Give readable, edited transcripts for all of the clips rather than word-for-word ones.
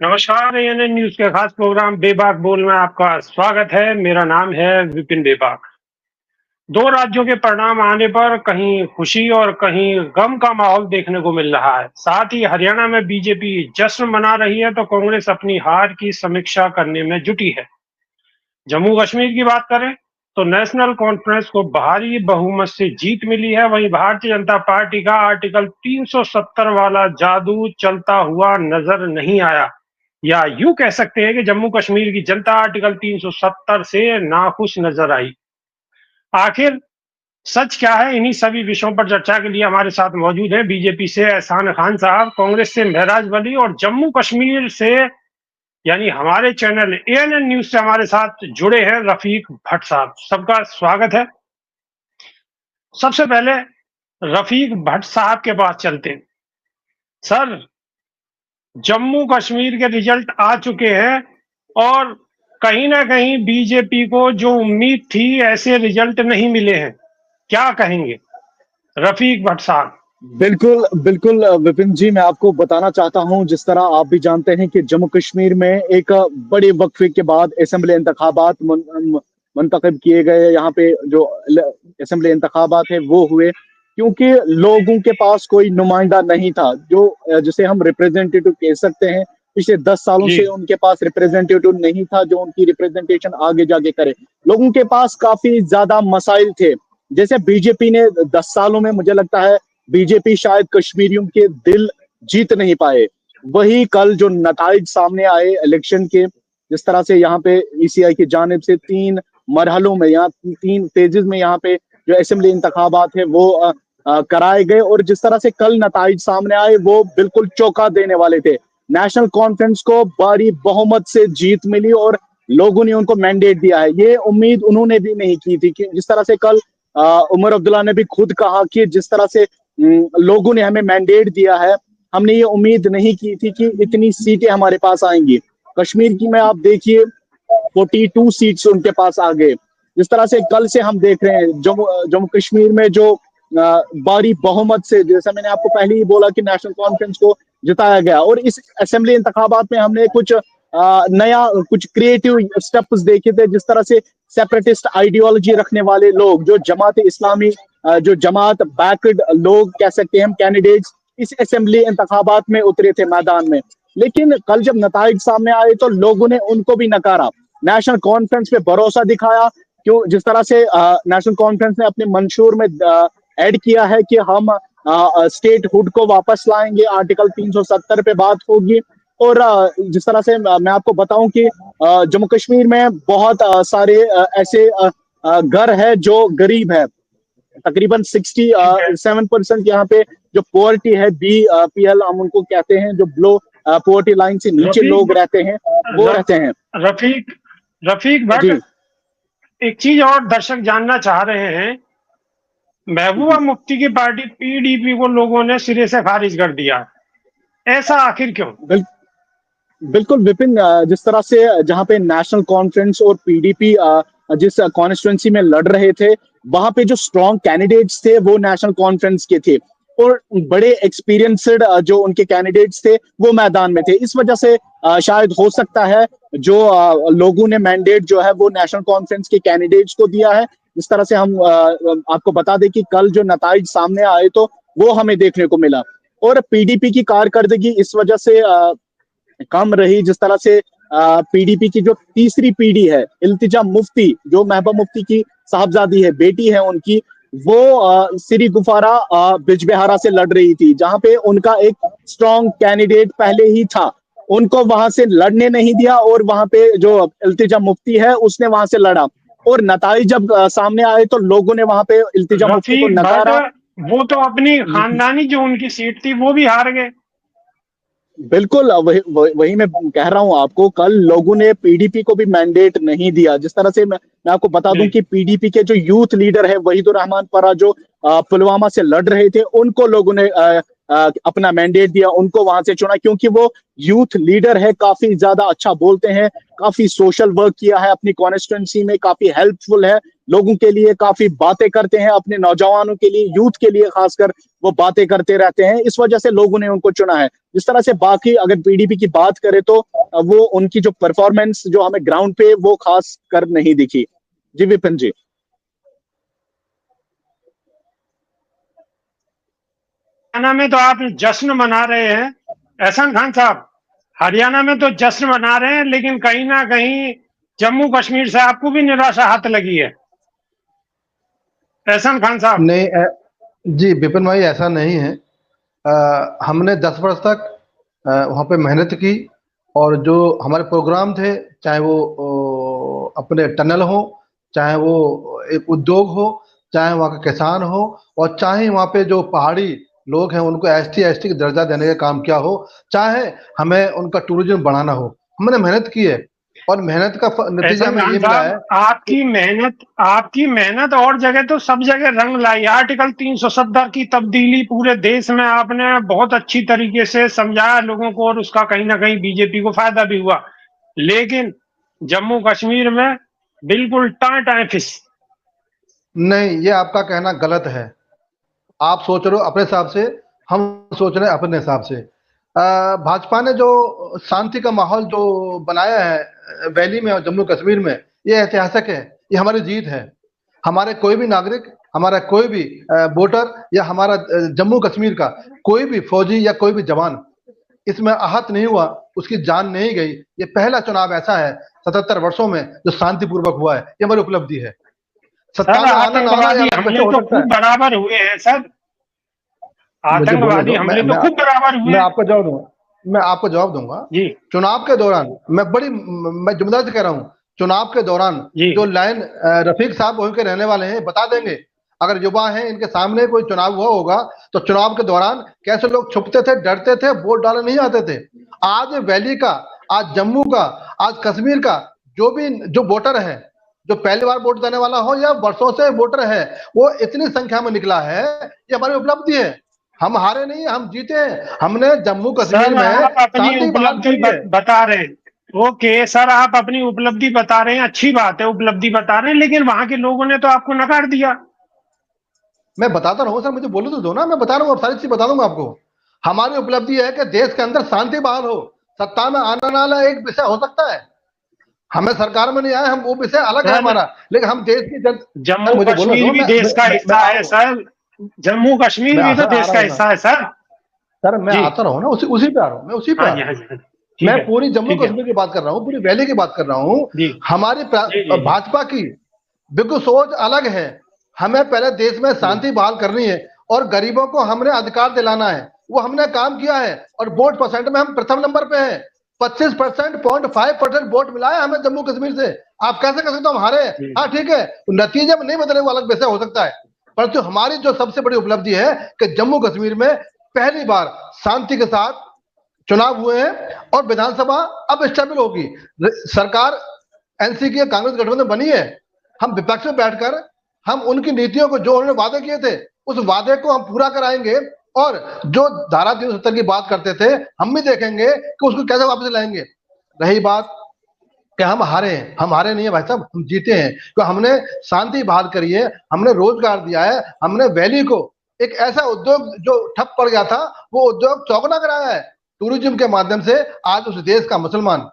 नमस्कार, ANN news के खास प्रोग्राम बेबाक बोल में आपका स्वागत है। मेरा नाम है विपिन बेबाक। 2 राज्यों के परिणाम आने पर कहीं खुशी और कहीं गम का माहौल देखने को मिल रहा है। साथ ही हरियाणा में बीजेपी जश्न मना रही है तो कांग्रेस अपनी हार की समीक्षा करने में जुटी है। जम्मू कश्मीर की बात करें तो नेशनल कॉन्फ्रेंस को भारी बहुमत से जीत मिली है। वहीं भारतीय जनता पार्टी का आर्टिकल 370 वाला जादू चलता हुआ नजर नहीं आया, या यूं कह सकते हैं कि जम्मू कश्मीर की जनता आर्टिकल 370 से नाखुश नजर आई। आखिर सच क्या है, इन्हीं सभी विषयों पर चर्चा के लिए हमारे साथ मौजूद हैं बीजेपी से एहसान खान साहब, कांग्रेस से महराज वली और जम्मू कश्मीर से यानी हमारे चैनल एएनएन न्यूज से हमारे साथ जुड़े हैं रफीक भट्ट साहब। सबका स्वागत है। सबसे पहले रफीक भट्ट साहब के पास चलते हैं। सर, जम्मू कश्मीर के रिजल्ट आ चुके हैं और कहीं ना कहीं बीजेपी को जो उम्मीद थी ऐसे रिजल्ट नहीं मिले हैं, क्या कहेंगे रफीक भट्ट साहब? बिल्कुल, बिल्कुल विपिन जी, मैं आपको बताना चाहता हूँ, जिस तरह आप भी जानते हैं कि जम्मू कश्मीर में एक बड़े वक़्फ़े के बाद असेंबली इंतखाबात मुंतखब किए गए। यहाँ पे जो असेंबली इंतखाबात है वो हुए, क्योंकि लोगों के पास कोई नुमाइंदा नहीं था, जो जिसे हम रिप्रेजेंटेटिव कह सकते हैं। पिछले 10 सालों जी। से उनके पास रिप्रेजेंटेटिव नहीं था, जो उनकी रिप्रेजेंटेशन आगे जाके करे। लोगों के पास काफ़ी ज़्यादा मसाइल थे। जैसे बीजेपी ने 10 सालों में, मुझे लगता है, बीजेपी शायद कश्मीरियों के दिल जीत नहीं पाए। वही कल जो नताइज सामने आए इलेक्शन के, जिस तरह से यहाँ पे ईसीआई की जानिब से 3 मरहलों में, यहाँ 3 फेजेस में यहाँ पे जो असेंबली इंतखाबात है वो कराए गए, और जिस तरह से कल नताइज सामने आए वो बिल्कुल चौंका देने वाले थे। नेशनल कॉन्फ्रेंस को भारी बहुमत से जीत मिली और लोगों ने उनको मैंडेट दिया है। ये उम्मीद उन्होंने भी नहीं की थी कि जिस तरह से कल उमर अब्दुल्ला ने भी खुद कहा कि जिस तरह से लोगों ने हमें मैंडेट दिया है, हमने ये उम्मीद नहीं की थी कि इतनी सीटें हमारे पास आएंगी। कश्मीर की में आप देखिए 42 सीट्स उनके पास आ गए। जिस तरह से कल से हम देख रहे हैं जम्मू जम्मू कश्मीर में जो भारी बहुमत से, जैसा मैंने आपको पहले ही बोला कि नेशनल कॉन्फ्रेंस को जिताया गया, और इस असेंबली इंतखाबात में हमने कुछ नया, कुछ क्रिएटिव स्टेप्स देखे थे। जिस तरह से सेपरेटिस्ट आइडियोलॉजी रखने वाले लोग, जो जमात इस्लामी, जो जमात बैकवर्ड लोग कह सकते हैं हम, कैंडिडेट्स इस असेंबली इंतखाबात में उतरे थे मैदान में। लेकिन कल जब नताइज सामने आए तो लोगों ने उनको भी नकारा, नेशनल कॉन्फ्रेंस पे भरोसा दिखाया। क्यों, जिस तरह से नेशनल कॉन्फ्रेंस ने अपने मंशूर में ऐड किया है कि हम स्टेट हुड को वापस लाएंगे, आर्टिकल 370 पे बात होगी। और जिस तरह से मैं आपको बताऊं कि जम्मू कश्मीर में बहुत सारे ऐसे घर है जो गरीब है। तकरीबन ठीक है। 67% यहाँ पे जो पोवर्टी है, BPL हम उनको कहते हैं, जो बिलो पोवर्टी लाइन से नीचे रफीक लोग रहते हैं, वो र, रहते हैं। रफीक रफीक भट्ट, जी, एक चीज और दर्शक जानना चाह रहे हैं। महबूबा मुफ्ती की पार्टी पीडीपी को लोगों ने सिरे से खारिज कर दिया, ऐसा आखिर क्यों? बिल, बिल्कुल विपिन, जिस तरह से जहाँ पे नेशनल कॉन्फ्रेंस और PDP जिस कॉन्स्टिट्यूंसी में लड़ रहे थे, वहां पे जो स्ट्रॉन्ग कैंडिडेट्स थे वो नेशनल कॉन्फ्रेंस के थे, और बड़े एक्सपीरियंस्ड जो उनके कैंडिडेट्स थे वो मैदान में थे। इस वजह से शायद हो सकता है जो लोगों ने मैंडेट जो है वो नेशनल कॉन्फ्रेंस के कैंडिडेट्स को दिया है। इस तरह से हम आपको बता दें कि कल जो नताइज सामने आए तो वो हमें देखने को मिला, और PDP की कारकर्दगी इस वजह से कम रही। जिस तरह से PDP की जो तीसरी पीढ़ी है, इल्तिजा मुफ्ती, जो महबूबा मुफ्ती की साहबजादी है, बेटी है उनकी, वो सिरी गुफारा बिजबिहारा से लड़ रही थी, जहां पे उनका एक स्ट्रॉन्ग कैंडिडेट पहले ही था। उनको वहां से लड़ने नहीं दिया, और वहां पे जो इल्तिजा मुफ्ती है उसने वहां से लड़ा, और नताइज जब सामने आए तो लोगों ने वहां पे इल्तिजा मुफ्ती को रफीक भट्ट, नकारा। वो तो अपनी खानदानी जो उनकी सीट थी वो भी हार गए। बिल्कुल, वही मैं कह रहा हूं आपको, कल लोगों ने PDP को भी मैंडेट नहीं दिया। जिस तरह से मैं आपको बता दूं जी। कि PDP के जो यूथ लीडर है वहीदुर रहमान परा, जो पुलवामा से लड़ रहे थे, उनको लोगों ने अपना मैंडेट दिया, उनको वहां से चुना, क्योंकि वो यूथ लीडर है, काफी ज्यादा अच्छा बोलते हैं, काफी सोशल वर्क किया है अपनी कॉन्स्टिट्यूंसी में, काफी हेल्पफुल है लोगों के लिए, काफी बातें करते हैं अपने नौजवानों के लिए, यूथ के लिए खासकर वो बातें करते रहते हैं। इस वजह से लोगों ने उनको चुना है। जिस तरह से बाकी अगर पीडीपी की बात करें तो वो उनकी जो परफॉर्मेंस जो हमें ग्राउंड पे वो खास कर नहीं दिखी। जी विपिन जी। हरियाणा में तो आप जश्न मना रहे हैं एहसान खान साहब, हरियाणा में तो जश्न मना रहे हैं, लेकिन कहीं ना कहीं जम्मू कश्मीर से आपको भी निराशा हाथ लगी है एहसान खान साहब। नहीं जी विपिन भाई, ऐसा नहीं है। हमने 10 वर्ष तक वहाँ पे मेहनत की, और जो हमारे प्रोग्राम थे, चाहे वो अपने टनल हो, चाहे वो एक उद्योग हो, चाहे वहाँ का किसान हो, और चाहे वहाँ पे जो पहाड़ी लोग हैं उनको एसटी का दर्जा देने का काम किया हो, चाहे हमें उनका टूरिज्म बढ़ाना हो, हमने मेहनत की है। और मेहनत का नतीजा एहसान हमें खान ये मिला है। साहब, आपकी मेहनत और जगह तो सब जगह रंग लाई। आर्टिकल 370 की तब्दीली पूरे देश में आपने बहुत अच्छी तरीके से समझाया लोगों को, और उसका कहीं ना कहीं बीजेपी को फायदा भी हुआ। लेकिन जम्मू कश्मीर में बिल्कुल टाँ टाँ फिस। नहीं, ये आपका कहना गलत है। आप सोच रहे हो अपने हिसाब से, हम सोच रहे हैं अपने हिसाब से। भाजपा ने जो शांति का माहौल जो बनाया है वैली में और जम्मू कश्मीर में, ये ऐतिहासिक है, ये हमारी जीत है। हमारे कोई भी नागरिक, हमारा कोई भी वोटर, या हमारा जम्मू कश्मीर का कोई भी फौजी या कोई भी जवान इसमें आहत नहीं हुआ, उसकी जान नहीं गई। ये पहला चुनाव ऐसा है 77 वर्षों में जो शांतिपूर्वक हुआ है, ये हमारी उपलब्धि है। सत्ता सर, में आना ना आना ये आतंकवादी अलग विषय हमले हो तो सकता खूब है। बराबर हुए हैं सर। मुझे बोलने आतंकवादी दो, हमले तो खूब बराबर हुए मैं हैं। आपको जवाब दूंगा। मैं आपको जवाब दूंगा। जी चुनाव के दौरान मैं जिम्मेदारी से कह रहा हूँ, चुनाव के दौरान जी। जो लाइन रफीक साहब वहीं के रहने वाले हैं, बता देंगे। अगर युवा हैं, इनके सामने कोई चुनाव हुआ होगा तो चुनाव के दौरान कैसे लोग छुपते थे, डरते थे, वोट डालने नहीं आते थे। आज वैली का, आज जम्मू का, आज कश्मीर का जो वोटर है, जो पहली बार वोट देने वाला हो या वर्षों से वोटर है, वो इतनी संख्या में निकला है, ये हमारी उपलब्धि है। हम हारे नहीं, हम जीते हैं। हमने जम्मू कश्मीर सर, में आप अपनी शांति बहाल उपलब्धि करी है। बता रहे हैं। ओके सर, आप अपनी उपलब्धि बता रहे हैं, अच्छी बात है, उपलब्धि बता रहे हैं, लेकिन वहां के लोगों ने तो आपको नकार दिया। मैं बताता रहूं सर, मुझे बोलने तो दो ना, मैं बता रहा हूँ, अब सारी चीज बता दूंगा आपको। हमारी उपलब्धि है कि देश के अंदर शांति बहाल हो। सत्ता में आना ना आना एक विषय हो सकता है, हमें सरकार में नहीं आए, हम वो विषय अलग है सर, हमारा, लेकिन हम देश की सर जम्मू मुझे बोलने कश्मीर दो। भी देश का हिस्सा है सर। जम्मू कश्मीर भी तो सर आ देश रहा का हूँ ना हिस्सा है सर। सर, मैं जी। आता रहा हूँ ना, उसी पे आ रहा हूँ, मैं उसी पे हाँ आ जी, रहा हाँ हूँ। जी, हाँ जी। ठीक मैं है, पूरी जम्मू ठीक है। कश्मीर की बात कर रहा हूँ, पूरी वैली की बात कर रहा हूँ। जी हमारी जी जी जी। भाजपा की बिल्कुल सोच अलग है। हमें पहले देश में जी शांति बहाल करनी है, और गरीबों को हमने अधिकार दिलाना है। वो हमने काम किया है, और वोट परसेंट में हम प्रथम नंबर पे हैं। 25% 0.5% वोट मिला है हमें जम्मू कश्मीर से। आप कैसे कर सकते हो हम हारे हैं? जी। हाँ ठीक है, नतीजे में नहीं बदले, वो अलग विषय हो सकता है। परंतु हमारी जो सबसे बड़ी उपलब्धि है कि जम्मू कश्मीर में पहली बार शांति के साथ चुनाव हुए हैं, और विधानसभा अब स्टेबल होगी। सरकार एनसी की कांग्रेस गठबंधन बनी है। हम विपक्ष में बैठकर हम उनकी नीतियों को, जो उन्होंने वादे किए थे, उस वादे को हम पूरा कराएंगे। और जो धारा 370 की बात करते थे, हम भी देखेंगे कि उसको कैसे वापस लाएंगे। रही बात कि हम हारे हैं, हम हारे नहीं है भाई साहब, हम जीते हैं। तो हमने शांति बहाल करी है, हमने रोजगार दिया है, हमने वैली को एक ऐसा उद्योग जो ठप पड़ गया था, वो उद्योग चौगुना कराया है। टूरिज्म के माध्यम से आज उस देश का मुसलमान,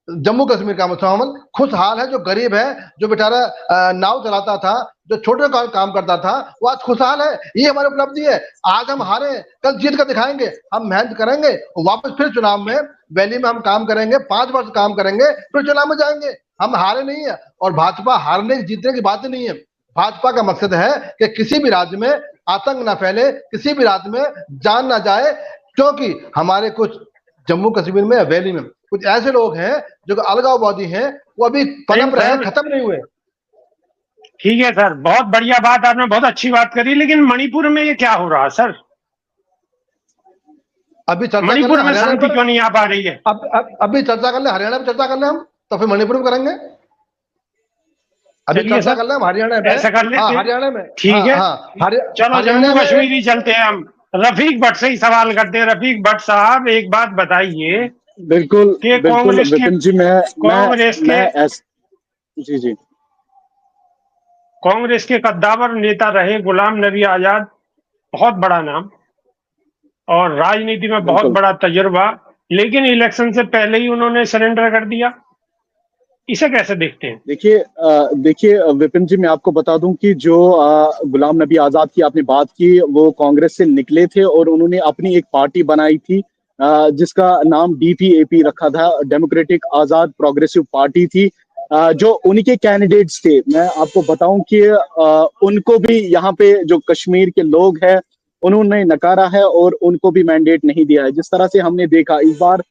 जम्मू कश्मीर का मुसलमान खुशहाल है। जो गरीब है, जो बेचारा नाव चलाता था, जो छोटे काम करता था, वो आज खुशहाल है। ये हमारी उपलब्धि है। आज हम हारे, कल जीत कर दिखाएंगे। हम मेहनत करेंगे, वापस फिर चुनाव में वैली में हम काम करेंगे, 5 वर्ष काम करेंगे, फिर चुनाव में जाएंगे। हम हारे नहीं है। और भाजपा हारने जीतने की बात नहीं है। भाजपा का मकसद है कि किसी भी राज्य में आतंक ना फैले, किसी भी राज्य में जान ना जाए। क्योंकि हमारे कुछ जम्मू कश्मीर में, वैली में कुछ ऐसे लोग हैं जो अलगाववादी हैं, वो अभी पनप रहे हैं, सर, खत्म नहीं हुए। ठीक है सर, बहुत बढ़िया बात, आपने बहुत अच्छी बात करी, लेकिन मणिपुर में ये क्या हो रहा है सर? अभी चर्चा कर मणिपुर ले में हरियाणा शांति पर। क्यों नहीं आ पा रही है? अभी चर्चा कर ले हरियाणा में, चर्चा कर ले हम, तो फिर मणिपुर में करेंगे। अभी चलिए चर्चा सर, कर ले हम हरियाणा में। ऐसा कर हाँ लेते हैं। हरियाणा में। हाँ ठीक है, हाँ चलो हरियाणा जम्मू में कश्मीर ही चलते हैं हम। रफीक भट्ट से ही सवाल करते हैं। रफीक भट्ट साहब, एक बात बताइए बिल्कुल कि बिल्कुल विपिन जी, कांग्रेस के जी जी कांग्रेस के कद्दावर नेता रहे गुलाम नबी आजाद, बहुत बड़ा नाम और राजनीति में बहुत बिल्कुल। बड़ा तजुर्बा, लेकिन इलेक्शन से पहले ही उन्होंने सरेंडर कर दिया। इसे कैसे देखते हैं? देखिए विपिन जी, मैं आपको बता दूं कि जो गुलाम नबी आजाद की आपने बात की, वो कांग्रेस से निकले थे और उन्होंने अपनी एक पार्टी बनाई थी जिसका नाम डीपीएपी रखा था, डेमोक्रेटिक आजाद प्रोग्रेसिव पार्टी थी। जो उन्हीं के कैंडिडेट्स थे, मैं आपको बताऊं कि उनको भी यहाँ पे जो कश्मीर के लोग हैं उन्होंने नकारा है और उनको भी मैंडेट नहीं दिया है। जिस तरह से हमने देखा इस बार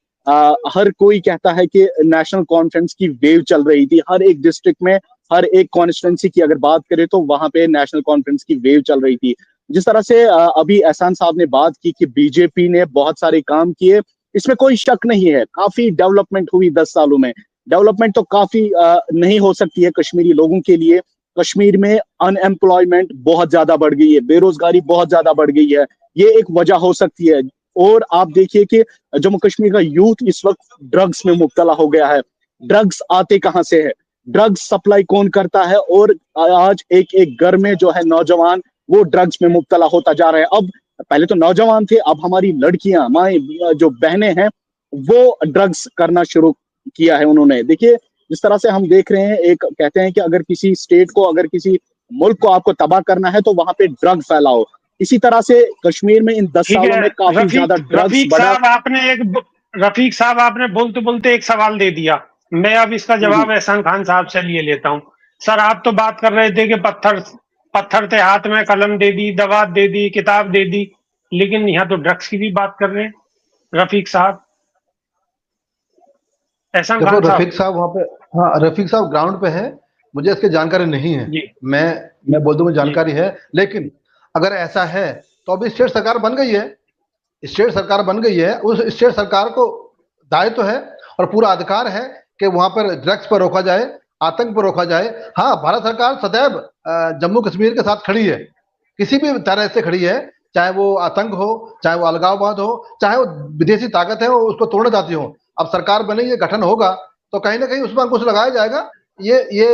हर कोई कहता है कि नेशनल कॉन्फ्रेंस की वेव चल रही थी हर एक डिस्ट्रिक्ट में, हर एक कॉन्स्टिट्यूंसी की अगर बात करें तो वहां पे नेशनल कॉन्फ्रेंस की वेव चल रही थी। जिस तरह से अभी एहसान साहब ने बात की कि बीजेपी ने बहुत सारे काम किए, इसमें कोई शक नहीं है। काफी डेवलपमेंट हुई 10 सालों में। डेवलपमेंट तो काफी नहीं हो सकती है कश्मीरी लोगों के लिए। कश्मीर में अनएम्प्लॉयमेंट बहुत ज्यादा बढ़ गई है, बेरोजगारी बहुत ज्यादा बढ़ गई है, ये एक वजह हो सकती है। और आप देखिए कि जम्मू कश्मीर का यूथ इस वक्त ड्रग्स में मुब्तला हो गया है। ड्रग्स आते कहां से है, ड्रग्स सप्लाई कौन करता है, और आज एक एक घर में जो है नौजवान वो ड्रग्स में मुब्तला होता जा रहा है। अब पहले तो नौजवान थे, अब हमारी लड़कियां, माए, जो बहनें हैं, वो ड्रग्स करना शुरू किया है उन्होंने। देखिए जिस तरह से हम देख रहे हैं, एक कहते हैं कि अगर किसी स्टेट को, अगर किसी मुल्क को आपको तबाह करना है तो वहां पे ड्रग फैलाओ। इसी तरह से कश्मीर में इन 10 ठीक सालों है। में काफी ज्यादा रफीक ड्रग्स रफीक बढ़ा। साहब आपने एक रफीक साहब आपने बोलते बोलते एक सवाल दे दिया। मैं अब इसका हम्म। जवाब एहसान खान साहब से लिए लेता हूँ। सर, आप तो बात कर रहे थे कि पत्थर पत्थर थे हाथ में, कलम दे दी, दवा दे दी, किताब दे दी, लेकिन यहाँ तो ड्रग्स की भी बात कर रहे हैं रफीक साहब, एहसान देखो खान साहब। रफीक साहब वहाँ पे, हाँ रफीक साहब ग्राउंड पे हैं, मुझे इसकी जानकारी नहीं है। जी मैं मैं बोल दूं मुझे जी। जानकारी है, लेकिन अगर ऐसा है तो अभी स्टेट सरकार बन गई है। स्टेट सरकार बन गई है, उस स्टेट सरकार को दायित्व है और पूरा अधिकार है कि वहां पर ड्रग्स पर रोका जाए, आतंक पर रोका जाए। हाँ, भारत सरकार सदैव जम्मू कश्मीर के साथ खड़ी है, किसी भी तरह से खड़ी है, चाहे वो आतंक हो, चाहे वो अलगाववाद हो, चाहे वो विदेशी ताकत है वो उसको तोड़ना चाहती हो। अब सरकार बनेगी, गठन होगा, तो कहीं ना कहीं उसमें अंकुश लगाया जाएगा। ये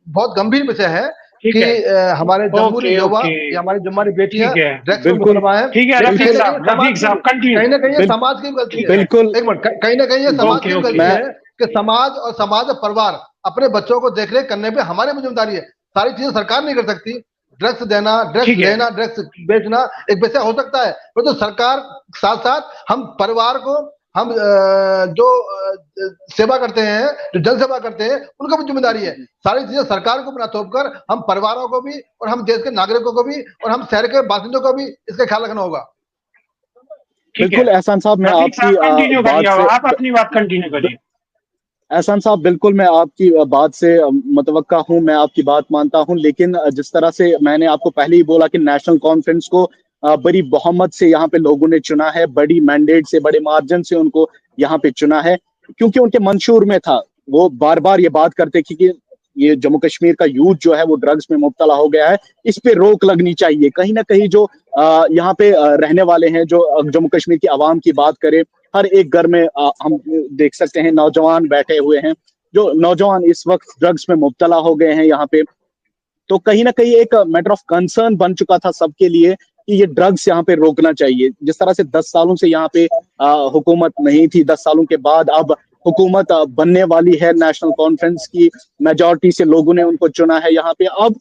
बहुत गंभीर विषय है ठीक कि है। हमारे जम्मू ओके युवा ओके। या हमारी बेटियां ठीक है। ड्रग्स में बिल्कुल मुलमा है। ठीक है ये रफीक कहीं ना साहब, कहीं समाज रफीक की, साहब कंटिन्यू। कहीं ना कहीं ये बिल, समाज की गलती ठीक है। है। बिल्कुल। एक मिनट, कहीं ना कहीं ये समाज ओके की ओके। गलती मैं है कि समाज और परिवार अपने बच्चों को देखरेख करने पे हमारी जिम्मेदारी है। सारी चीजें सरकार नहीं कर सकती। ड्रग्स देना, ड्रग्स ठीक है। लेना, ड्रग्स बेचना एक वैसे हो सकता है, तो सरकार साथ साथ हम परिवार को, हम जो सेवा करते हैं, जो जन सेवा करते हैं, उनका भी जिम्मेदारी है। सारी चीजें सरकार को बना थोप कर हम परिवारों को भी और हम देश के नागरिकों को भी और हम शहर के बासिंदों को भी इसका ख्याल रखना होगा। ठीक है। बिल्कुल एहसान साहब, मैं रफीक आपकी साहब कंटिन्यू बात करिए, से आप अपनी बात कंटिन्यू करिए। एहसान साहब, बिल्कुल मैं आपकी बात से मुतवक्का हूं, मैं आपकी बात मानता हूं, लेकिन जिस तरह से मैंने आपको पहले ही बोला कि नेशनल कॉन्फ्रेंस को बड़ी बहुमत से यहाँ पे लोगों ने चुना है, बड़ी मैंडेट से, बड़े मार्जिन से उनको यहाँ पे चुना है, क्योंकि उनके मंशूर में था। वो बार बार ये बात करते कि ये जम्मू कश्मीर का यूथ जो है वो ड्रग्स में मुब्तला हो गया है, इस पे रोक लगनी चाहिए। कहीं ना कहीं जो यहाँ पे रहने वाले हैं, जो जम्मू कश्मीर की आवाम की बात करें, हर एक घर में हम देख सकते हैं नौजवान बैठे हुए हैं, जो नौजवान इस वक्त ड्रग्स में मुब्तला हो गए हैं यहाँ पे। तो कहीं ना कहीं एक मैटर ऑफ कंसर्न बन चुका था सबके लिए कि ये ड्रग्स यहाँ पे रोकना चाहिए। जिस तरह से 10 सालों से यहाँ पे हुकूमत नहीं थी, 10 सालों के बाद अब हुकूमत बनने वाली है, नेशनल कॉन्फ्रेंस की मेजोरिटी से लोगों ने उनको चुना है यहाँ पे। अब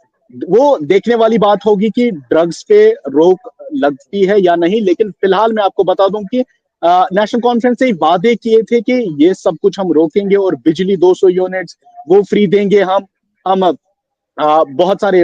वो देखने वाली बात होगी कि ड्रग्स पे रोक लगती है या नहीं। लेकिन फिलहाल मैं आपको बता दूं कि नेशनल कॉन्फ्रेंस से वादे किए थे कि ये सब कुछ हम रोकेंगे और बिजली 200 यूनिट्स वो फ्री देंगे। हम बहुत सारे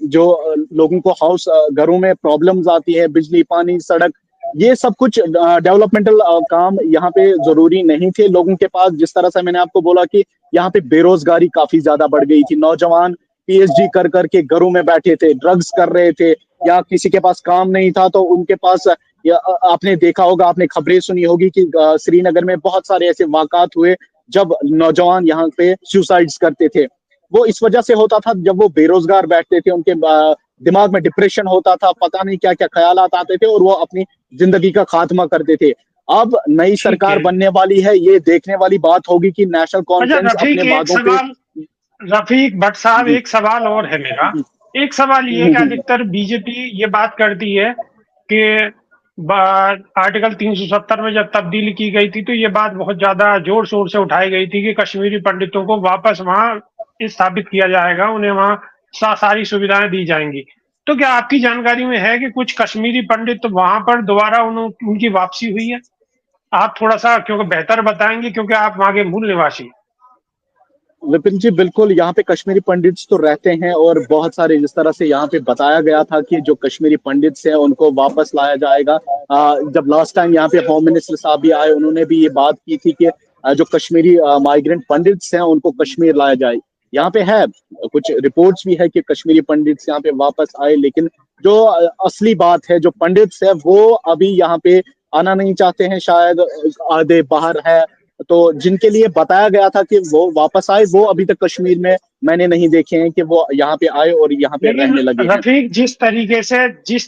जो लोगों को हाउस घरों में प्रॉब्लम्स आती है, बिजली, पानी, सड़क, ये सब कुछ डेवलपमेंटल काम यहाँ पे जरूरी नहीं थे लोगों के पास। जिस तरह से मैंने आपको बोला कि यहाँ पे बेरोजगारी काफी ज्यादा बढ़ गई थी, नौजवान पीएचडी कर करके घरों में बैठे थे, ड्रग्स कर रहे थे, या किसी के पास काम नहीं था तो उनके पास आपने देखा होगा, आपने खबरें सुनी होगी कि श्रीनगर में बहुत सारे ऐसे वाकयात हुए जब नौजवान यहाँ पे सुसाइड्स करते थे। वो इस वजह से होता था जब वो बेरोजगार बैठते थे, उनके दिमाग में डिप्रेशन होता था, पता नहीं क्या क्या ख्यालात आते थे और वो अपनी जिंदगी का खात्मा करते थे। अब नई ठीक सरकार है। बनने वाली है, ये देखने वाली बात होगी कि नेशनल अच्छा कॉन्फ्रेंस अपने रफीक, एक वादों पे। सवाल, रफीक भट्ट साहब, जी एक सवाल और है मेरा। जी एक सवाल ये है जी कि जी अधिकतर बीजेपी ये बात करती है कि आर्टिकल 370 में जब तब्दीली की गई थी तो ये बात बहुत ज्यादा जोर शोर से उठाई गई थी कि कश्मीरी पंडितों को वापस वहां स्थापित किया जाएगा, उन्हें वहां सारी सुविधाएं दी जाएंगी। तो क्या आपकी जानकारी में है कि कुछ कश्मीरी पंडित वहां पर दोबारा उनकी वापसी हुई है? आप थोड़ा सा क्योंकि बेहतर बताएंगे, क्योंकि आप वहां के मूल निवासी। विपिन जी, बिल्कुल यहाँ पे कश्मीरी पंडित्स तो रहते हैं और बहुत सारे, जिस तरह से यहाँ पे बताया गया था कि जो कश्मीरी पंडित्स हैं उनको वापस लाया जाएगा। जब लास्ट टाइम यहाँ पे होम मिनिस्टर साहब भी आए, उन्होंने भी ये बात की थी कि जो कश्मीरी माइग्रेंट पंडित्स हैं उनको कश्मीर लाया जाए। यहाँ पे है, कुछ रिपोर्ट्स भी है कि कश्मीरी पंडित्स यहाँ पे वापस आए, लेकिन जो असली बात है, जो पंडित्स है वो अभी यहाँ पे आना नहीं चाहते हैं, शायद आधे बाहर है। तो जिनके लिए बताया गया था कि वो वापस आए, वो अभी तक कश्मीर में मैंने नहीं देखे हैं कि वो यहाँ पे आए और यहाँ पे लेकिन रहने लगे हैं। रफीक, जिस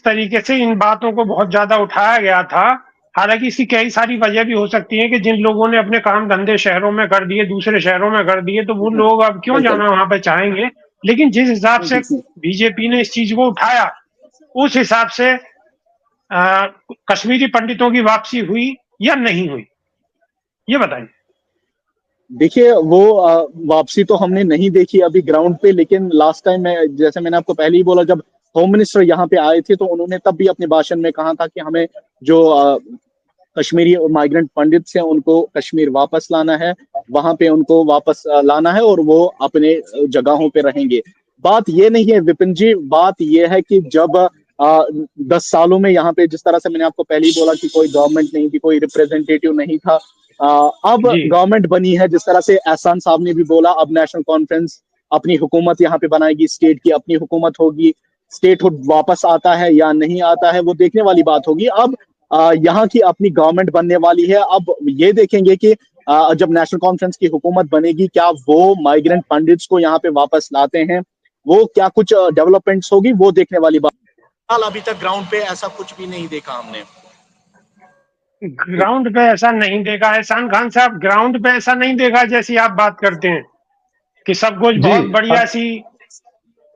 तरीके से इन बातों को बहुत ज्यादा उठाया गया था, हालांकि इसकी कई सारी वजह भी हो सकती है कि जिन लोगों ने अपने काम धंधे शहरों में कर दिए, दूसरे शहरों में कर दिए, तो वो लोग अब क्यों बिल्कुल। जाना वहां पे चाहेंगे। लेकिन जिस हिसाब से बीजेपी ने इस चीज को उठाया, उस हिसाब से कश्मीरी पंडितों की वापसी हुई या नहीं हुई, ये बताइए। देखिए, वो वापसी तो हमने नहीं देखी अभी ग्राउंड पे, लेकिन लास्ट टाइम मैं, जैसे मैंने आपको पहले ही बोला, जब होम मिनिस्टर यहाँ पे आए थे तो उन्होंने तब भी अपने भाषण में कहा था कि हमें जो कश्मीरी माइग्रेंट पंडित्स हैं उनको कश्मीर वापस लाना है, वहां पे उनको वापस लाना है और वो अपने जगहों पे रहेंगे। बात ये नहीं है विपिन जी, बात ये है कि जब 10 सालों में यहाँ पे, जिस तरह से मैंने आपको पहले ही बोला कि कोई गवर्नमेंट नहीं थी, कोई रिप्रेजेंटेटिव नहीं था, अब जी गवर्नमेंट बनी है, जिस तरह से एहसान साहब ने भी बोला, अब नेशनल कॉन्फ्रेंस अपनी हुकूमत यहाँ पे बनाएगी, स्टेट की अपनी हुकूमत होगी। स्टेटहुड वापस आता है या नहीं आता है वो देखने वाली बात होगी। अब यहाँ की अपनी गवर्नमेंट बनने वाली है, अब ये देखेंगे कि जब नेशनल कॉन्फ्रेंस की हुकूमत बनेगी, क्या वो माइग्रेंट पंडित्स को यहाँ पे वापस लाते हैं, वो क्या कुछ डेवलपमेंट्स होगी, वो देखने वाली बात। हाल अभी तक ग्राउंड पे ऐसा कुछ भी नहीं देखा हमने। ग्राउंड पे ऐसा नहीं देखा एहसान खान साहब, ग्राउंड पे ऐसा नहीं देखा जैसी आप बात करते हैं कि सब कुछ जी बहुत बढ़िया सी,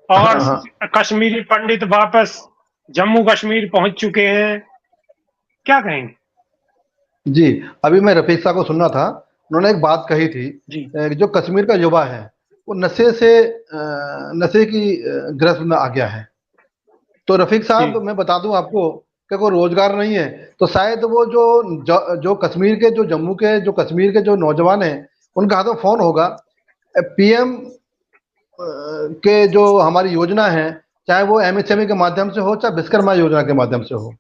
और हाँ हाँ कश्मीरी पंडित वापस जम्मू कश्मीर पहुंच चुके हैं, क्या कहेंगे? जी। अभी मैं रफीक साहब को सुन रहा था, उन्होंने एक बात कही थी, जी जो कश्मीर का युवा है वो नशे की गिरफ्त में आ गया है। तो रफीक जी साहब, मैं बता दूं आपको कि कोई रोजगार नहीं है, तो शायद वो जो कश्मीर के, जो जम्मू के, जो कश्मीर के जो नौजवान हैं, उनके हाथ में फोन होगा, पीएम के जो हमारी योजना है, चाहे वो एमएसएमई के माध्यम से हो, चाहे विश्वकर्मा योजना के माध्यम से हो,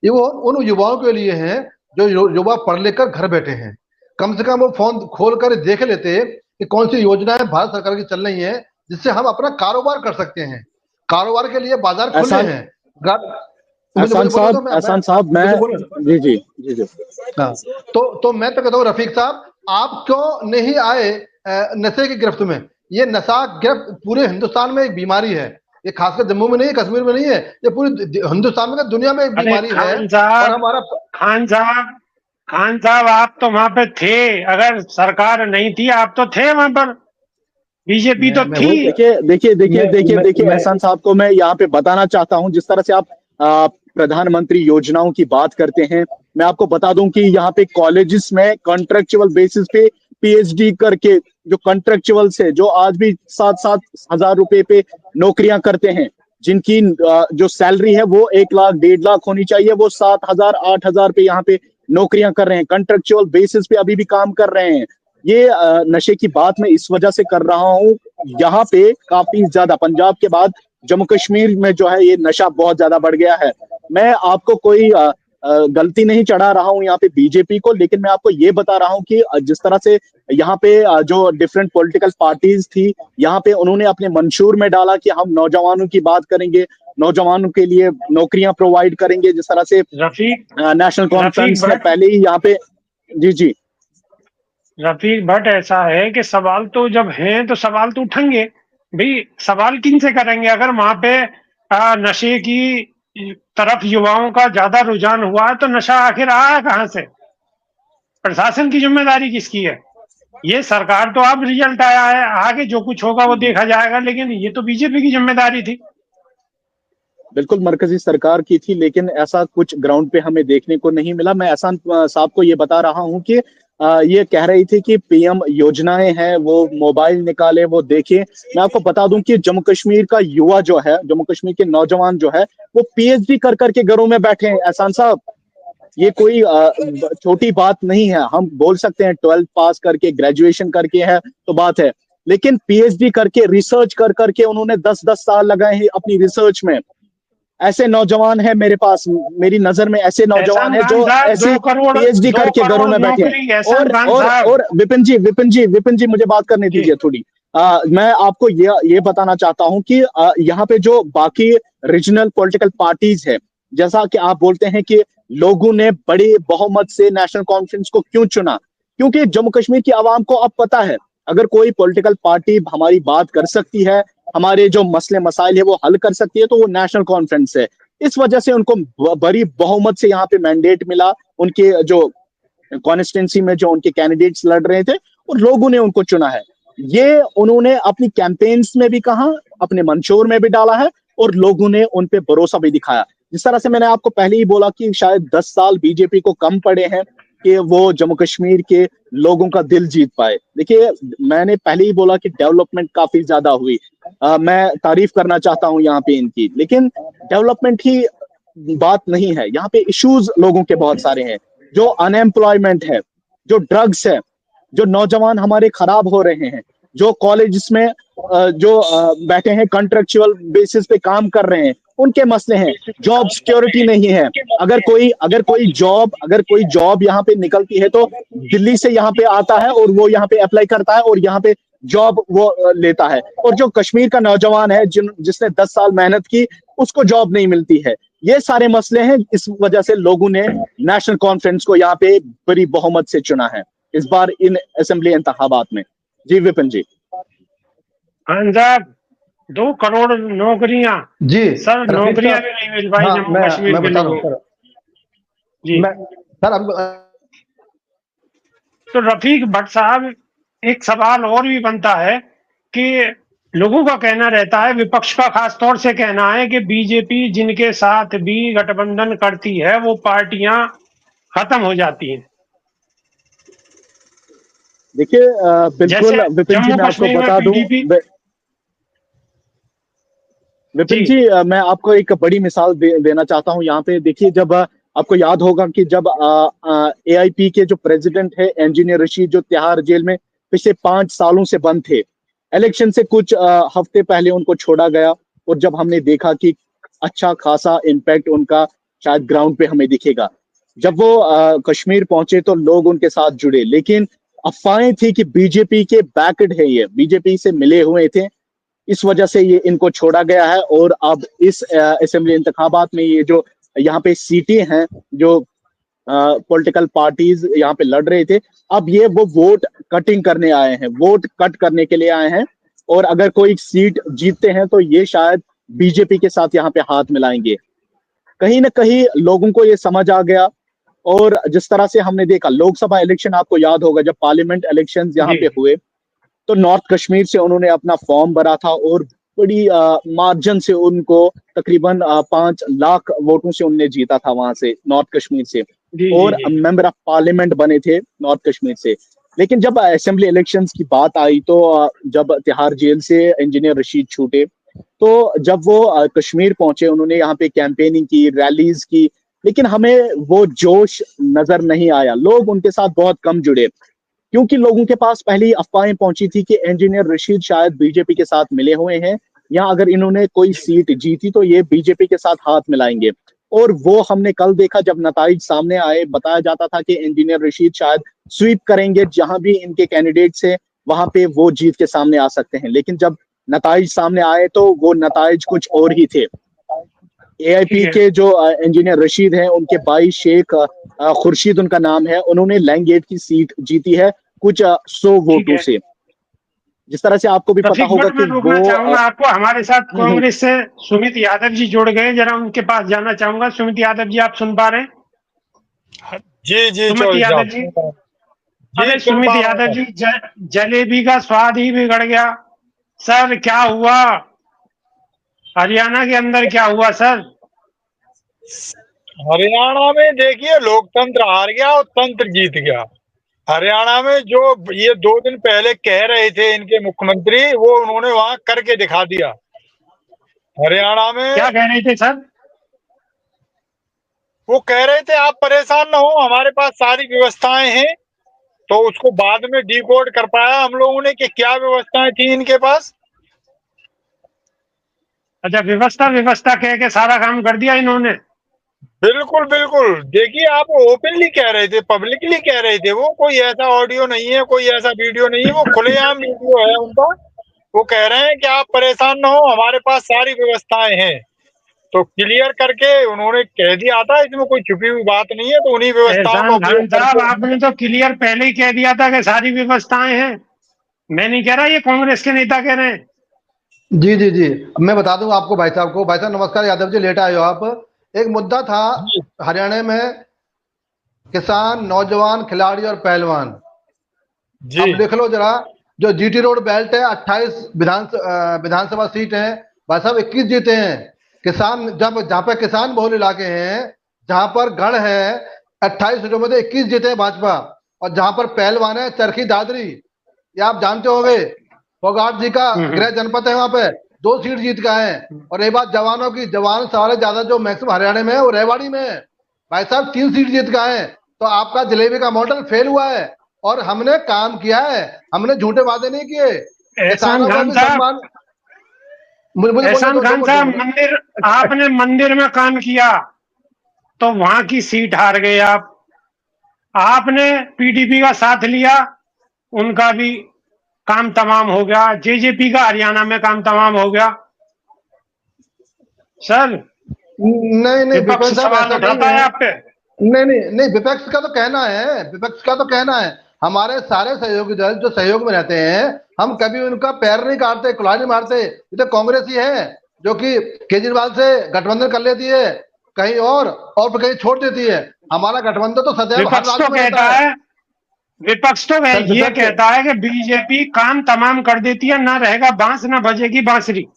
ये वो उन युवाओं के लिए है जो युवा पढ़ लेकर घर बैठे हैं। कम से कम वो फोन खोल कर देख लेते कि कौन सी योजनाएं भारत सरकार की चल रही है, जिससे हम अपना कारोबार कर सकते हैं। कारोबार के लिए बाजार खुले एहसान हैं। मुझे एहसान मुझे बोलो तो साहब, एहसान साहब, मैं, मुझे बोलो। जी जी जी जी। हाँ, तो मैं तो कहता हूँ रफीक साहब, आप क्यों नहीं आए नशे की गिरफ्त में? ये नशा गिरफ्त पूरे हिंदुस्तान में एक बीमारी है, ये खासकर जम्मू में नहीं है, कश्मीर में नहीं है, ये पूरी हिंदुस्तान में, दुनिया में एक अरे बीमारी है। खान और साहब, हमारा खान साहब, खान साहब, आप तो वहां पे थे, अगर सरकार नहीं थी आप तो थे वहां पर, बीजेपी तो मैं थी। वही देखिए देखिए देखिए देखिए देखिए मैं एहसान साहब को मैं यहाँ पे बताना चाहता हूँ, जिस तरह से आप प्रधानमंत्री योजनाओं की बात करते हैं, मैं आपको बता दूं कि यहाँ पे कॉलेजेस में कॉन्ट्रेक्चुअल बेसिस पे पीएचडी करके, जो कॉन्ट्रेक्चुअल से, जो आज भी 7-7 हजार रुपए पे नौकरियां करते हैं, जिनकी जो सैलरी है वो 1 लाख 1.5 लाख होनी चाहिए, वो 7 हजार 8 हजार पे यहाँ पे नौकरियां कर रहे हैं, कॉन्ट्रेक्चुअल बेसिस पे अभी भी काम कर रहे हैं। ये नशे की बात मैं इस वजह से कर रहा हूँ, यहाँ पे काफी ज्यादा, पंजाब के बाद जम्मू कश्मीर में जो है ये नशा बहुत ज्यादा बढ़ गया है। मैं आपको कोई गलती नहीं चढ़ा रहा हूँ यहाँ पे बीजेपी को, लेकिन मैं आपको ये बता रहा हूँ कि जिस तरह से यहाँ पे जो डिफरेंट पॉलिटिकल पार्टीज थी, यहाँ पे उन्होंने अपने मंशूर में डाला कि हम नौजवानों की बात करेंगे, नौजवानों के लिए नौकरियां प्रोवाइड करेंगे, जिस तरह से रफीक नेशनल रफीक कॉन्फ्रेंस ने भट्ट, पहले ही यहाँ पे। जी जी रफीक भट्ट ऐसा है कि सवाल तो जब हैं तो सवाल तो उठेंगे भाई, सवाल किन से करेंगे अगर वहां पे नशे की तरफ युवाओं का ज्यादा रुझान हुआ है, तो नशा आखिर आया कहाँ से? प्रशासन की जिम्मेदारी किसकी है? ये सरकार तो अब रिजल्ट आया है, आगे जो कुछ होगा वो देखा जाएगा, लेकिन ये तो बीजेपी की जिम्मेदारी थी। बिल्कुल मरकजी सरकार की थी, लेकिन ऐसा कुछ ग्राउंड पे हमें देखने को नहीं मिला। मैं एहसान साहब को ये बता रहा हूँ कि ये कह रही थी कि पीएम योजनाएं हैं, वो मोबाइल निकाले, वो देखें। मैं आपको बता दूं कि जम्मू कश्मीर का युवा जो है, जम्मू कश्मीर के नौजवान जो है, वो पीएचडी कर करके घरों में बैठे हैं एहसान साहब। ये कोई छोटी बात नहीं है। हम बोल सकते हैं 12th पास करके, ग्रेजुएशन करके है तो बात है, लेकिन पीएचडी करके, रिसर्च कर करके उन्होंने 10-10 साल लगाए हैं अपनी रिसर्च में। ऐसे नौजवान है मेरे पास, मेरी नजर में ऐसे नौजवान है जो ऐसे पीएचडी करके घरों में बैठे हैं। और विपिन जी मुझे बात करने दीजिए थोड़ी। मैं आपको ये बताना चाहता हूं कि यहाँ पे जो बाकी रीजनल पॉलिटिकल पार्टीज है, जैसा कि आप बोलते हैं कि लोगों ने बड़ी बहुमत से नेशनल कॉन्फ्रेंस को क्यों चुना, क्योंकि जम्मू कश्मीर की आवाम को अब पता है अगर कोई पॉलिटिकल पार्टी हमारी बात कर सकती है, हमारे जो मसले मसाइल है वो हल कर सकती है, तो वो नेशनल कॉन्फ्रेंस है। इस वजह से उनको बड़ी बहुमत से यहाँ पे मैंडेट मिला। उनके जो कॉन्स्टिट्यूंसी में जो उनके कैंडिडेट्स लड़ रहे थे, और लोगों ने उनको चुना है। ये उन्होंने अपनी कैंपेन्स में भी कहा, अपने मंशोर में भी डाला है, और लोगों ने उन पे भरोसा भी दिखाया। जिस तरह से मैंने आपको पहले ही बोला कि शायद 10 साल बीजेपी को कम पड़े हैं कि वो जम्मू कश्मीर के लोगों का दिल जीत पाए। देखिए, मैंने पहले ही बोला कि डेवलपमेंट काफी ज्यादा हुई। मैं तारीफ करना चाहता हूं यहाँ पे इनकी, लेकिन डेवलपमेंट ही बात नहीं है। यहाँ पे इश्यूज लोगों के बहुत सारे हैं, जो अनएम्प्लॉयमेंट है, जो ड्रग्स है, जो नौजवान हमारे खराब हो रहे हैं, जो कॉलेज में जो बैठे हैं कॉन्ट्रेक्चुअल बेसिस पे काम कर रहे हैं, उनके मसले हैं। जॉब सिक्योरिटी नहीं है। अगर कोई जॉब यहाँ पे निकलती है तो दिल्ली से यहाँ पे आता है और वो यहाँ पे अप्लाई करता है और यहाँ पे जॉब वो लेता है। और जो कश्मीर का नौजवान है जिसने 10 साल मेहनत की, उसको जॉब नहीं मिलती है। ये सारे मसले हैं। इस वजह से लोगों ने नेशनल कॉन्फ्रेंस को यहाँ पे बड़ी बहुमत से चुना है इस बार इन असेंबली इंतखाबात में। जी विपिन जी। हाँ साहब, 2 करोड़ नौकरियां जी सर, नौकरियां भी नहीं मिल पाई जम्मू कश्मीर के लोगों को। जी सर, अब तो रफीक भट्ट साहब, एक सवाल और भी बनता है कि लोगों का कहना रहता है, विपक्ष का खास तौर से कहना है कि बीजेपी जिनके साथ भी गठबंधन करती है वो पार्टियां खत्म हो जाती हैं। देखिए बिल्कुल विपिन जी, मैं आपको बता दूं, विपिन जी मैं आपको एक बड़ी मिसाल देना चाहता हूं यहाँ पे। देखिए, जब आपको याद होगा कि जब एआईपी के जो प्रेसिडेंट है इंजीनियर रशीद, जो तिहाड़ जेल में पिछले 5 सालों से बंद थे, इलेक्शन से कुछ हफ्ते पहले उनको छोड़ा गया। और जब हमने देखा कि अच्छा खासा इम्पैक्ट उनका शायद ग्राउंड पे हमें दिखेगा, जब वो कश्मीर पहुंचे तो लोग उनके साथ जुड़े। लेकिन अफवाहें थी कि बीजेपी के बैकड है, ये बीजेपी से मिले हुए थे, इस वजह से ये इनको छोड़ा गया है। और अब इस असेंबली इंतखाबात में ये जो यहाँ पे सीटें हैं, जो पॉलिटिकल पार्टीज यहाँ पे लड़ रहे थे, अब ये वो वोट कटिंग करने आए हैं, वोट कट करने के लिए आए हैं। और अगर कोई सीट जीतते हैं तो ये शायद बीजेपी के साथ यहाँ पे हाथ मिलाएंगे। कहीं ना कहीं लोगों को ये समझ आ गया। और जिस तरह से हमने देखा लोकसभा इलेक्शन, आपको याद होगा जब पार्लियामेंट इलेक्शन यहाँ पे हुए, तो नॉर्थ कश्मीर से उन्होंने अपना फॉर्म भरा था और बड़ी मार्जिन से उनको तकरीबन 5 लाख वोटों से उन्होंने जीता था वहां से, नॉर्थ कश्मीर से। और मेंबर ऑफ पार्लियामेंट बने थे नॉर्थ कश्मीर से। लेकिन जब असेंबली इलेक्शंस की बात आई, तो जब तिहाड़ जेल से इंजीनियर रशीद छूटे, तो जब वो कश्मीर पहुंचे, उन्होंने यहाँ पे कैंपेनिंग की, रैलीज की, लेकिन हमें वो जोश नजर नहीं आया। लोग उनके साथ बहुत कम जुड़े, क्योंकि लोगों के पास पहले ही अफवाहें पहुंची थी कि इंजीनियर रशीद शायद बीजेपी के साथ मिले हुए हैं, या अगर इन्होंने कोई सीट जीती तो ये बीजेपी के साथ हाथ मिलाएंगे। और वो हमने कल देखा, जब नताइज सामने आए, बताया जाता था कि इंजीनियर रशीद शायद स्वीप करेंगे, जहां भी इनके कैंडिडेट्स है वहां पे वो जीत के सामने आ सकते हैं। लेकिन जब नताइज सामने आए तो वो नताइज कुछ और ही थे। एआईपी के जो इंजीनियर रशीद हैं, उनके भाई शेख खुर्शीद उनका नाम है, उन्होंने लैंगगेट की सीट जीती है कुछ 100 वोटों से। जिस तरह से आपको भी पता रफीक होगा भट्ट, मैं कि रोकना चाहूंगा आपको। हमारे साथ वो कांग्रेस से सुमित यादव जी जुड़ गए, जरा उनके पास जाना चाहूंगा। सुमित यादव जी, आप सुन पा रहे हैं? जी जी सुमित चौधरी यादव साहब, जी, जी अरे सुन सुमित पा रहा हूँ यादव सर। जी, जलेबी का स्वाद ही बिगड़ गया। सर क्या हुआ? हरियाणा के अंदर क्या हुआ सर? हरियाणा में देखिए लोकतंत्र हार गया और तंत्र जीत गया। हरियाणा में जो ये 2 दिन पहले कह रहे थे इनके मुख्यमंत्री, वो उन्होंने वहां करके दिखा दिया। हरियाणा क्या में कह रहे थे सर? वो कह रहे थे आप परेशान ना हो, हमारे पास सारी व्यवस्थाएं हैं। तो उसको बाद में डिकोड कर पाया हम लोगों ने कि क्या व्यवस्थाएं थी इनके पास। अच्छा, व्यवस्था व्यवस्था कह के सारा काम कर दिया इन्होंने। बिल्कुल बिल्कुल, देखिए आप ओपनली कह रहे थे, पब्लिकली कह रहे थे, वो कोई ऐसा ऑडियो नहीं है, कोई ऐसा वीडियो नहीं है, वो खुलेआम वीडियो है उनका। वो कह रहे हैं कि आप परेशान ना हो, हमारे पास सारी व्यवस्थाएं हैं। तो क्लियर करके उन्होंने कह दिया था, इसमें कोई छुपी हुई बात नहीं है। तो उन्हीं व्यवस्थाओं का एहसान उपयोग खान साहब, करके आपने तो क्लियर पहले ही कह दिया था कि सारी व्यवस्थाएं हैं। मैं नहीं कह रहा, ये कांग्रेस के नेता कह रहे हैं। जी जी जी, मैं बता दूं आपको भाई साहब को। भाई साहब नमस्कार, यादव जी लेट आए हो आप। एक मुद्दा था जी हरियाणा में, किसान, नौजवान, खिलाड़ी और पहलवान। जी अब देख लो जरा, जो जीटी रोड बेल्ट है, 28 विधानसभा सीट है भाई साहब, 21 जीते हैं। किसान, जब जहाँ पे किसान बहुल इलाके हैं, जहां पर गढ़ है, 28 सीटों में से 21 जीते हैं भाजपा। और जहां पर पहलवान है चरखी दादरी, ये आप जानते होंगे, फोगाट जी का गृह जनपद है, वहां पे 2 सीट जीत का है। और ये बात जवानों की, जवान सारे ज्यादा जो मैक्सिमम हरियाणा में है वो रेवाड़ी में है भाई साहब, 3 सीट जीत का है। तो आपका जलेबी का मॉडल फेल हुआ है। और हमने काम किया है, हमने झूठे वादे नहीं किए। एहसान किसानों का खान भी साहब, सम्मान। मुझे बोलने एहसान दो, खान साहब, मंदिर, आपने मंदिर में काम किया तो वहां की सीट हार गए आप। आपने पीडीपी का साथ लिया, उनका भी काम तमाम हो गया। जेजेपी का हरियाणा में काम तमाम हो गया। सर, नहीं नहीं विपक्ष विपिन साहब, सवाल ऐसा नहीं उठाता है है। आप पे। नहीं नहीं नहीं, विपक्ष का तो कहना है, विपक्ष का तो कहना है, हमारे सारे सहयोगी दल जो सहयोग में रहते हैं, हम कभी उनका पैर नहीं काटते, कुल्हाड़ी नहीं मारते। ये तो कांग्रेस ही है जो कि केजरीवाल से गठबंधन कर लेती है कहीं और फिर कहीं छोड़ देती है। हमारा गठबंधन तो सदैव हर विपक्ष तो राज्य में रहता कहता है। है, विपक्ष तो वह सर ये विपक्ष, कहता है कि बीजेपी काम तमाम कर देती है, ना रहेगा बांस ना बजेगी बांसुरी।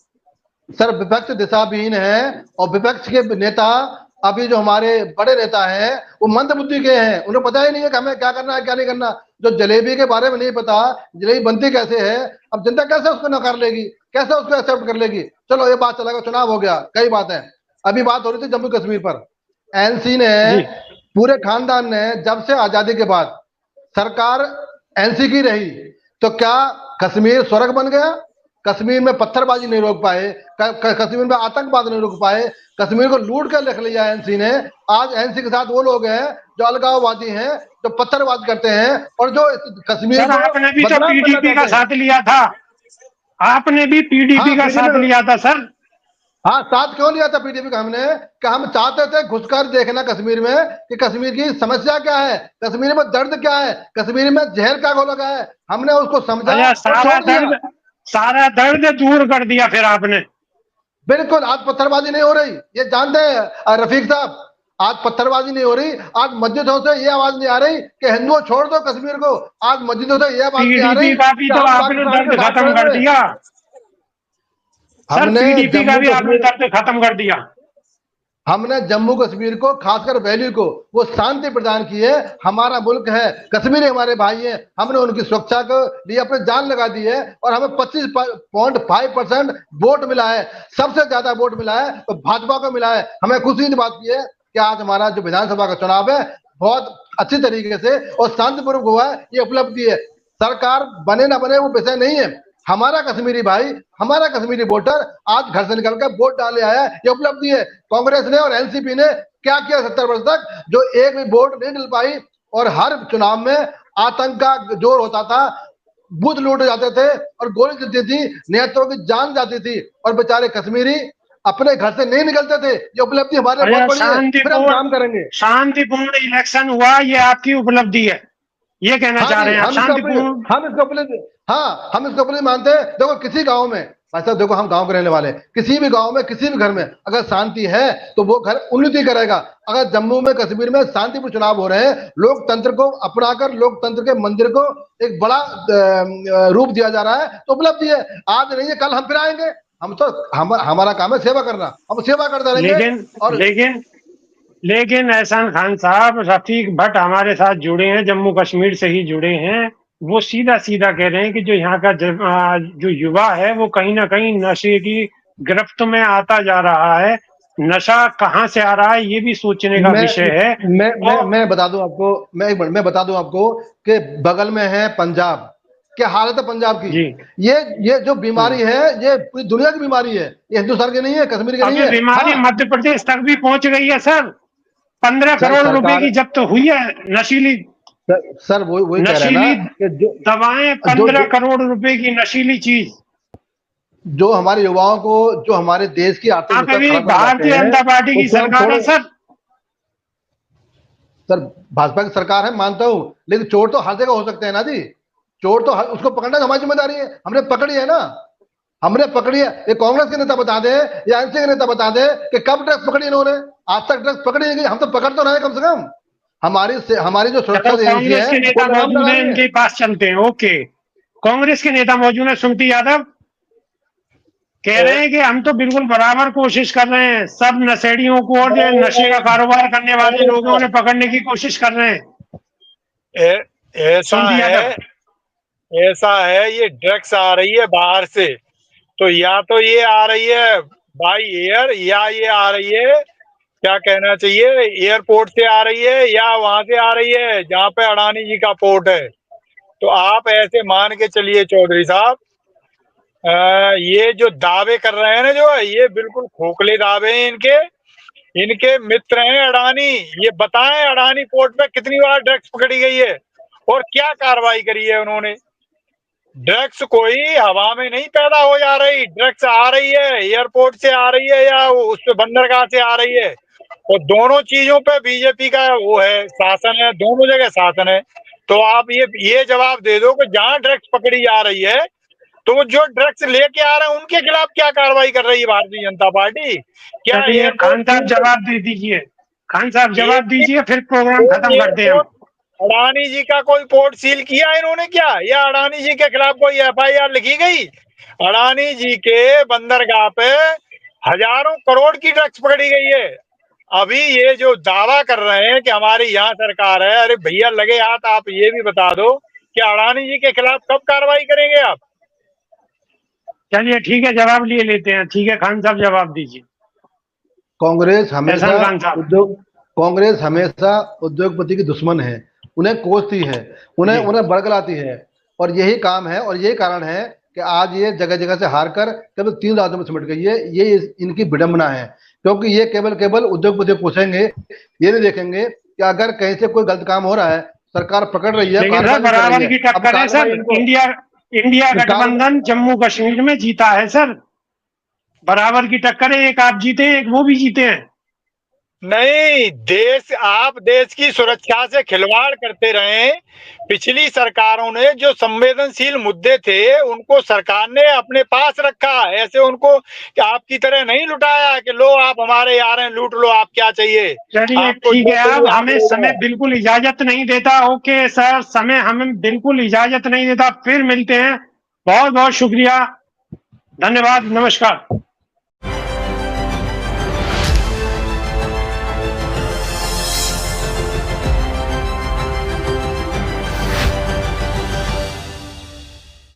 सर विपक्ष दिशाहीन है। और विपक्ष के नेता, अभी जो हमारे बड़े नेता हैं, वो मंदबुद्धि के हैं, उन्हें पता ही नहीं है कि हमें क्या करना है क्या नहीं करना। जो जलेबी के बारे में नहीं पता, जलेबी बनती कैसे है, अब जनता कैसे उसको नकार लेगी, कैसे उसको एक्सेप्ट कर लेगी। चलो ये बात चलेगा, चुनाव हो गया, कई बात है। अभी बात हो रही थी जम्मू कश्मीर पर। एनसी ने, जी, पूरे खानदान ने, जब से आजादी के बाद सरकार एनसी की रही, तो क्या कश्मीर स्वर्ग बन गया? कश्मीर में पत्थरबाजी नहीं रोक पाए, कश्मीर में आतंकवाद नहीं रोक पाए, कश्मीर को लूट कर रख लिया एनसी ने। आज एनसी के साथ वो लोग हैं जो अलगाववादी हैं, जो पत्थरबाज करते हैं और जो कश्मीर सर को आपने भी तो बदनाम करना पीडीपी का चाहते हैं। साथ लिया था। आपने भी हाँ पीडीपी का पीडीपी साथ में, लिया था सर। हाँ साथ क्यों लिया था पीडीपी का हमने? कि हम चाहते थे घुसकर देखना कश्मीर में कि कश्मीर की समस्या क्या है, कश्मीर में दर्द क्या है, कश्मीर में जहर क्या घोला गया है। हमने उसको समझा अच्छा, और छोड़ दिया। सारा दर्द दूर कर दिया फिर आपने। बिल्कुल, आज पत्थरबाजी नहीं हो रही, ये जानते हैं रफीक साहब। आज पत्थरबाजी नहीं हो रही। आज मस्जिदों से ये आवाज नहीं आ रही कि हिंदुओं छोड़ दो कश्मीर को। आज मस्जिदों से ये आवाज नहीं आ रही पीडीपी का भी कि तो हम आपने पाकिस्तान के दर्द साथ खत्म खड़े कर हुए। दिया। सर हमने पीडीपी का जम्मू भी आपने कश्मीर दर्द खत्म कर दिया। हमने जम्मू कश्मीर को, खासकर वैली को, वो शांति प्रदान की है। हमारा मुल्क है, कश्मीरी हमारे भाई हैं, हमने उनकी सुरक्षा के लिए अपनी जान लगा दी है। और हमें 25.5% वोट मिला है, सबसे ज्यादा वोट मिला है तो भाजपा को मिला है। हमें खुशी की बात की है कि आज हमारा जो विधानसभा का चुनाव है बहुत अच्छी तरीके से और शांतिपूर्वक हुआ है। ये उपलब्धि है। सरकार बने ना बने वो विषय नहीं है। हमारा कश्मीरी भाई, हमारा कश्मीरी वोटर आज घर से निकलकर वोट डाले आया है, ये उपलब्धि है। कांग्रेस ने और एनसीपी ने क्या किया 70 वर्ष तक? जो एक भी वोट नहीं मिल पाई। और हर चुनाव में आतंक का जोर होता था, बूथ लूटे जाते थे और गोली चलती थी, नेताओं की जान जाती थी और बेचारे कश्मीरी अपने घर से नहीं निकलते थे। ये उपलब्धि हमारे लिए अच्छा, बहुत बड़ी है, फिर हम काम करेंगे। शांतिपूर्ण इलेक्शन हुआ, ये आपकी उपलब्धि है। ये कहना चाह रहे हैं आप? शांतिपूर्ण हम इसको अपनी मानते हैं। देखो किसी गांव में, ऐसा देखो हम गांव के रहने वाले, किसी भी गांव में किसी भी घर में अगर शांति है तो वो घर उन्नति करेगा। अगर जम्मू में कश्मीर में शांतिपूर्ण चुनाव हो रहे हैं, लोकतंत्र को अपनाकर लोकतंत्र के मंदिर को एक बड़ा रूप दिया जा रहा है, तो उपलब्धि है। आज नहीं है कल हम फिर आएंगे। हम तो हमारा काम है सेवा करना, हम सेवा करते रहेंगे। लेकिन एहसान खान साहब, रफीक भट्ट हमारे साथ जुड़े हैं, जम्मू कश्मीर से ही जुड़े हैं, वो सीधा सीधा कह रहे हैं कि जो यहाँ का जो युवा है वो कहीं ना कहीं नशे की गिरफ्त में आता जा रहा है। नशा कहाँ से आ रहा है ये भी सोचने का विषय है। मैं बता दूं आपको, मैं बता दूं आपको कि बगल में है पंजाब। क्या हालत है पंजाब की? ये जो बीमारी है ये पूरी दुनिया की बीमारी है, ये हिंदुस्तान की नहीं है, कश्मीर की नहीं है। बीमारी मध्य प्रदेश तक भी पहुंच गई है सर। 15 करोड़ रुपए की जब्त हुई है नशीली सर वही नशीली दवाएं, 15 करोड़ रुपए की नशीली चीज जो हमारे युवाओं को, जो हमारे देश की आर्थिक भारतीय जनता पार्टी की सरकार है सर। भाजपा की सरकार है मानता हूं, लेकिन चोर तो हर जगह हो सकते हैं ना जी। चोर तो उसको पकड़ना हमारी जिम्मेदारी है। हमने पकड़ी है ना, हमने पकड़ी है। ये कांग्रेस के नेता बता दे या एनसी के नेता बता दे कि कब ड्रग्स पकड़ी इन्होंने। आज तक ड्रग्स पकड़ी नहीं गई, हम तो पकड़ तो रहे कम से कम। हमारी जो सुरक्षा एजेंसी है, के नेता मौजूद है, इनके पास चलते हैं। ओके, कांग्रेस के नेता मौजूद है। सुमति यादव कह रहे हैं कि हम तो बिल्कुल बराबर कोशिश कर रहे हैं, सब नशेड़ियों को और नशे का कारोबार करने वाले लोगों ने पकड़ने की कोशिश कर रहे हैं। ऐसा है ये ड्रग्स आ रही है बाहर से, तो या तो ये आ रही है बाई एयर, या ये आ रही है, क्या कहना चाहिए, एयरपोर्ट से आ रही है, या वहां से आ रही है जहाँ पे अडानी जी का पोर्ट है। तो आप ऐसे मान के चलिए चौधरी साहब, ये जो दावे कर रहे हैं ना, जो है ये बिल्कुल खोखले दावे हैं इनके मित्र हैं अडानी। ये बताएं अडानी पोर्ट पे कितनी बार ड्रग्स पकड़ी गई है और क्या कार्रवाई करी है उन्होंने। ड्रग्स कोई हवा में नहीं पैदा हो जा रही, ड्रग्स आ रही है एयरपोर्ट से आ रही है या उस पे बंदरगाह से आ रही है। और दोनों चीजों पे बीजेपी का वो है, शासन है, दोनों जगह शासन है। तो आप ये जवाब दे दो कि जहां ड्रग्स पकड़ी जा रही है तो जो ड्रग्स लेके आ रहे हैं उनके खिलाफ क्या कार्रवाई कर रही है भारतीय जनता पार्टी? क्या ये खान साहब जवाब दे दीजिए, खान साहब जवाब दीजिए, फिर प्रोग्राम खत्म करते हैं। अडानी जी का कोई पोर्ट सील किया इन्होंने क्या, या अडानी जी के खिलाफ कोई FIR लिखी गई? अडानी जी के बंदरगाह पे हजारों करोड़ की ड्रग्स पकड़ी गई है। अभी ये जो दावा कर रहे हैं कि हमारी यहाँ सरकार है, अरे भैया लगे हाथ, आप ये भी बता दो कि अडानी जी के खिलाफ कब कार्रवाई करेंगे आप? चलिए ठीक है, जवाब लिए लेते हैं। ठीक है, खान साहब जवाब दीजिए। कांग्रेस हमेशा उद्योगपति की दुश्मन है, उन्हें कोसती है, उन्हें बरगलाती है, और यही काम है और यही कारण है कि आज ये जगह जगह से हार कर केवल 3 राज्यों में सिमट गई है। ये इनकी विडंबना है, क्योंकि ये केवल उद्योगपति कोसेंगे, ये नहीं देखेंगे कि अगर कहीं से कोई गलत काम हो रहा है, सरकार पकड़ रही है। बराबर की टक्कर है सर। इंडिया गठबंधन जम्मू कश्मीर में जीता है सर, बराबर की टक्कर है। एक आप जीते हैं, एक वो भी जीते हैं। नहीं, आप देश की सुरक्षा से खिलवाड़ करते रहे। पिछली सरकारों ने जो संवेदनशील मुद्दे थे उनको सरकार ने अपने पास रखा, ऐसे उनको आपकी तरह नहीं लुटाया कि लो आप हमारे यार हैं, लूट लो, आप क्या चाहिए। चलिए ठीक है, अब हमें समय बिल्कुल इजाजत नहीं देता। ओके सर, समय हमें बिल्कुल इजाजत नहीं देता। फिर मिलते हैं, बहुत बहुत शुक्रिया, धन्यवाद, नमस्कार।